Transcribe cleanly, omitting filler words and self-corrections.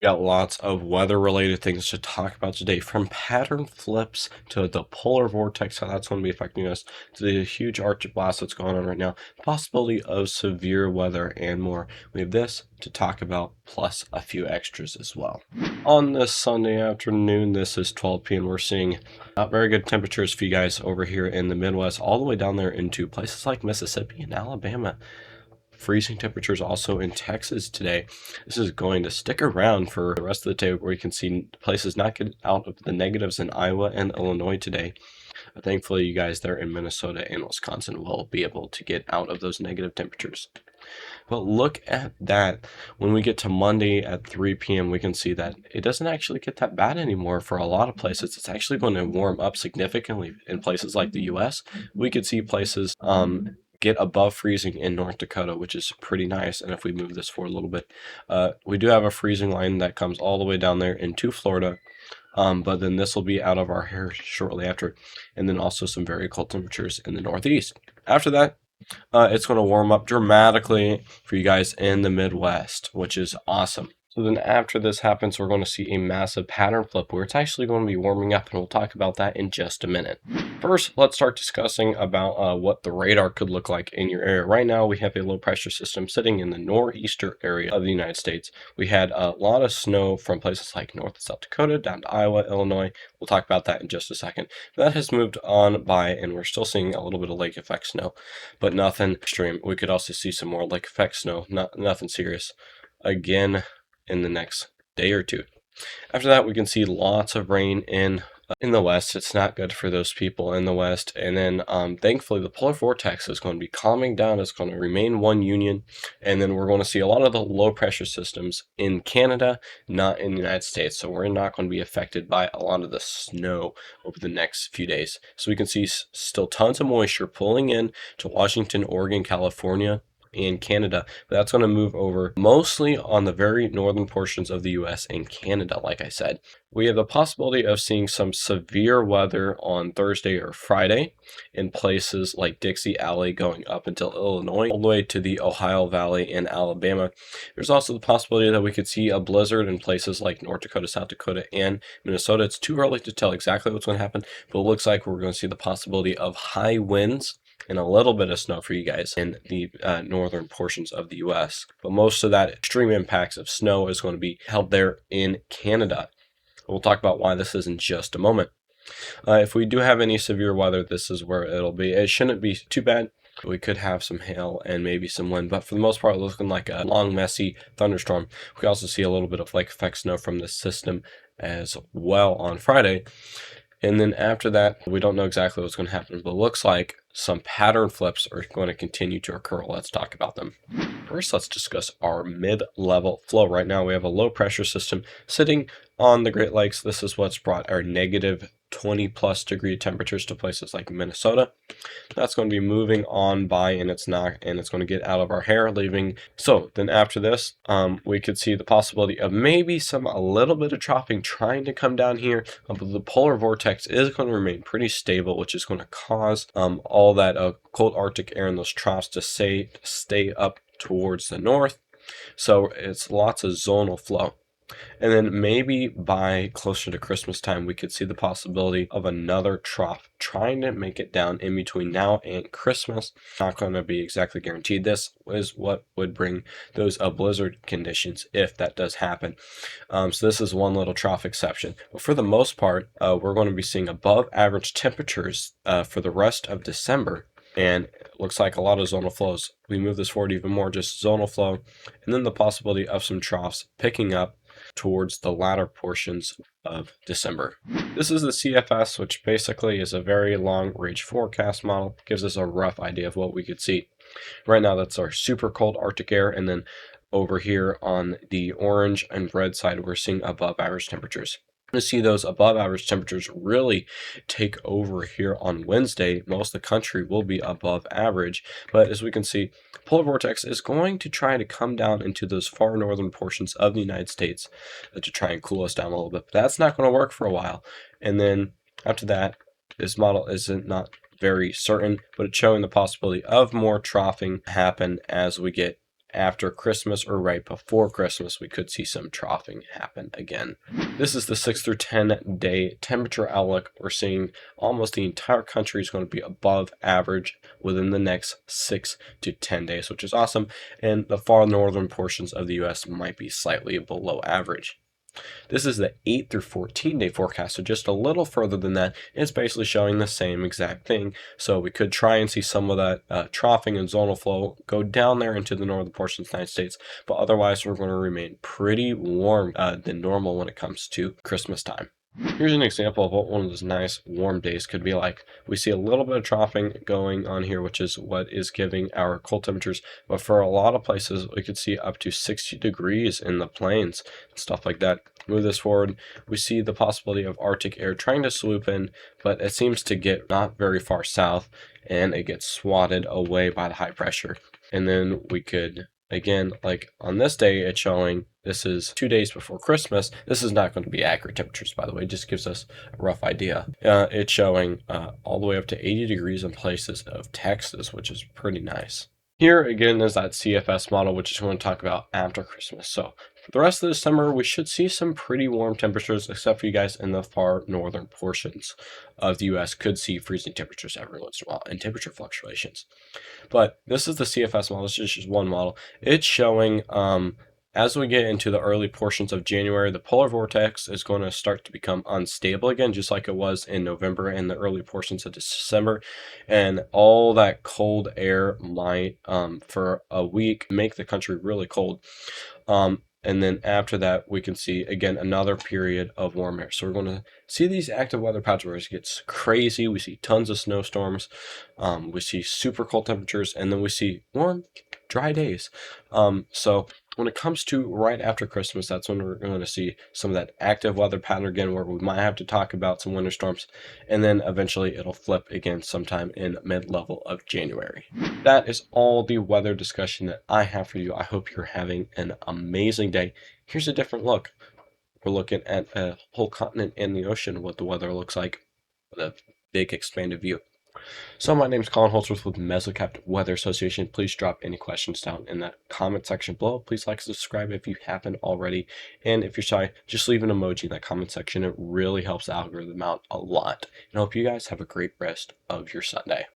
Got lots of weather related things to talk about today, from pattern flips to the polar vortex, how that's going to be affecting us, to the huge Arctic blast that's going on right now, possibility of severe weather, and more. We have this to talk about, plus a few extras as well. On this Sunday afternoon, this is 12 p.m. We're seeing not very good temperatures for you guys over here in the Midwest, all the way down there into places like Mississippi and Alabama. Freezing temperatures also in Texas today. This is going to stick around for the rest of the day, where you can see places not get out of the negatives in Iowa and Illinois today. Thankfully, you guys there in Minnesota and Wisconsin will be able to get out of those negative temperatures. But look at that. When we get to Monday at 3 p.m., we can see that it doesn't actually get that bad anymore for a lot of places. It's actually going to warm up significantly in places like the U.S. We could see places get above freezing in North Dakota, which is pretty nice. And if we move this forward a little bit, we do have a freezing line that comes all the way down there into Florida. But then this will be out of our hair shortly after, and then also some very cold temperatures in the Northeast. After that, it's going to warm up dramatically for you guys in the Midwest, which is awesome. So then after this happens, we're going to see a massive pattern flip where it's actually going to be warming up, and we'll talk about that in just a minute. First, let's start discussing about what the radar could look like in your area. Right now, we have a low pressure system sitting in the northeastern area of the United States. We had a lot of snow from places like North and South Dakota down to Iowa, Illinois. We'll talk about that in just a second. That has moved on by, and we're still seeing a little bit of lake effect snow, but nothing extreme. We could also see some more lake effect snow, nothing serious, again in the next day or two. After that, we can see lots of rain in the west. It's not good for those people in the west. And then thankfully, the polar vortex is going to be calming down. It's going to remain one union. And then we're going to see a lot of the low pressure systems in Canada, not in the United States. So we're not going to be affected by a lot of the snow over the next few days. So we can see still tons of moisture pulling in to Washington, Oregon, California, and Canada. But that's going to move over mostly on the very northern portions of the US and Canada. Like I said, we have the possibility of seeing some severe weather on Thursday or Friday in places like Dixie Alley going up until Illinois, all the way to the Ohio Valley in Alabama. There's also the possibility that we could see a blizzard in places like North Dakota, South Dakota, and Minnesota. It's too early to tell exactly what's going to happen, but it looks like we're going to see the possibility of high winds and a little bit of snow for you guys in the northern portions of the US. But most of that extreme impacts of snow is going to be held there in Canada. We'll talk about why this is in just a moment. If we do have any severe weather, this is where it'll be. It shouldn't be too bad. We could have some hail and maybe some wind, but for the most part, it's looking like a long, messy thunderstorm. We can also see a little bit of lake effect snow from this system as well on Friday. And then after that, we don't know exactly what's going to happen, but it looks like some pattern flips are going to continue to occur. Let's talk about them. First, let's discuss our mid-level flow. Right now, we have a low pressure system sitting on the Great Lakes. This is what's brought our negative 20 plus degree temperatures to places like Minnesota. That's going to be moving on by, and it's going to get out of our hair, leaving. So then after this, we could see the possibility of maybe a little bit of troughing trying to come down here, but the polar vortex is going to remain pretty stable, which is going to cause all that cold Arctic air and those troughs to stay up towards the north. So it's lots of zonal flow. And then maybe by closer to Christmas time, we could see the possibility of another trough trying to make it down in between now and Christmas. Not going to be exactly guaranteed. This is what would bring those blizzard conditions if that does happen. So this is one little trough exception. But for the most part, we're going to be seeing above average temperatures for the rest of December. And it looks like a lot of zonal flows. We move this forward even more, just zonal flow, and then the possibility of some troughs picking up towards the latter portions of December. This is the CFS, which basically is a very long range forecast model. Gives us a rough idea of what we could see. Right now, that's our super cold Arctic air, and then over here on the orange and red side, we're seeing above average temperatures. To see those above average temperatures really take over here on Wednesday. Most of the country will be above average, but as we can see, polar vortex is going to try to come down into those far northern portions of the United States to try and cool us down a little bit. But that's not going to work for a while. And then after that, this model isn't not very certain, but it's showing the possibility of more troughing happen as we get after Christmas or right before Christmas, we could see some troughing happen again. This is the 6 through 10 day temperature outlook. We're seeing almost the entire country is going to be above average within the next 6 to 10 days, which is awesome. And the far northern portions of the US might be slightly below average. This is the 8 through 14 day forecast, so just a little further than that. It's basically showing the same exact thing. So we could try and see some of that troughing and zonal flow go down there into the northern portions of the United States, but otherwise we're going to remain pretty warm than normal when it comes to Christmas time. Here's an example of what one of those nice warm days could be like. We see a little bit of troughing going on here, which is what is giving our cold temperatures. But for a lot of places, we could see up to 60 degrees in the plains and stuff like that. Move this forward, we see the possibility of Arctic air trying to swoop in, but it seems to get not very far south and it gets swatted away by the high pressure. And then we could, again, like on this day, it's showing this is 2 days before Christmas. This is not going to be accurate temperatures, by the way. It just gives us a rough idea. It's showing all the way up to 80 degrees in places of Texas, which is pretty nice. Here again is that CFS model, which is going to talk about after Christmas. So for the rest of the summer, we should see some pretty warm temperatures, except for you guys in the far northern portions of the US could see freezing temperatures every once in a while and temperature fluctuations. But this is the CFS model. This is just one model. It's showing as we get into the early portions of January, the polar vortex is going to start to become unstable again, just like it was in November and the early portions of December. And all that cold air might, for a week, make the country really cold. And then after that, we can see again another period of warm air. So we're going to see these active weather patterns where it gets crazy. We see tons of snowstorms. We see super cold temperatures, and then we see warm, dry days. So when it comes to right after Christmas, that's when we're going to see some of that active weather pattern again, where we might have to talk about some winter storms, and then eventually it'll flip again sometime in mid-level of January. That is all the weather discussion that I have for you. I hope you're having an amazing day. Here's a different look. We're looking at a whole continent and the ocean, what the weather looks like with a big expanded view. So my name is Colin Holdsworth with Mesocapt Weather Association. Please drop any questions down in that comment section below. Please like and subscribe if you haven't already. And if you're shy, just leave an emoji in that comment section. It really helps the algorithm out a lot. And I hope you guys have a great rest of your Sunday.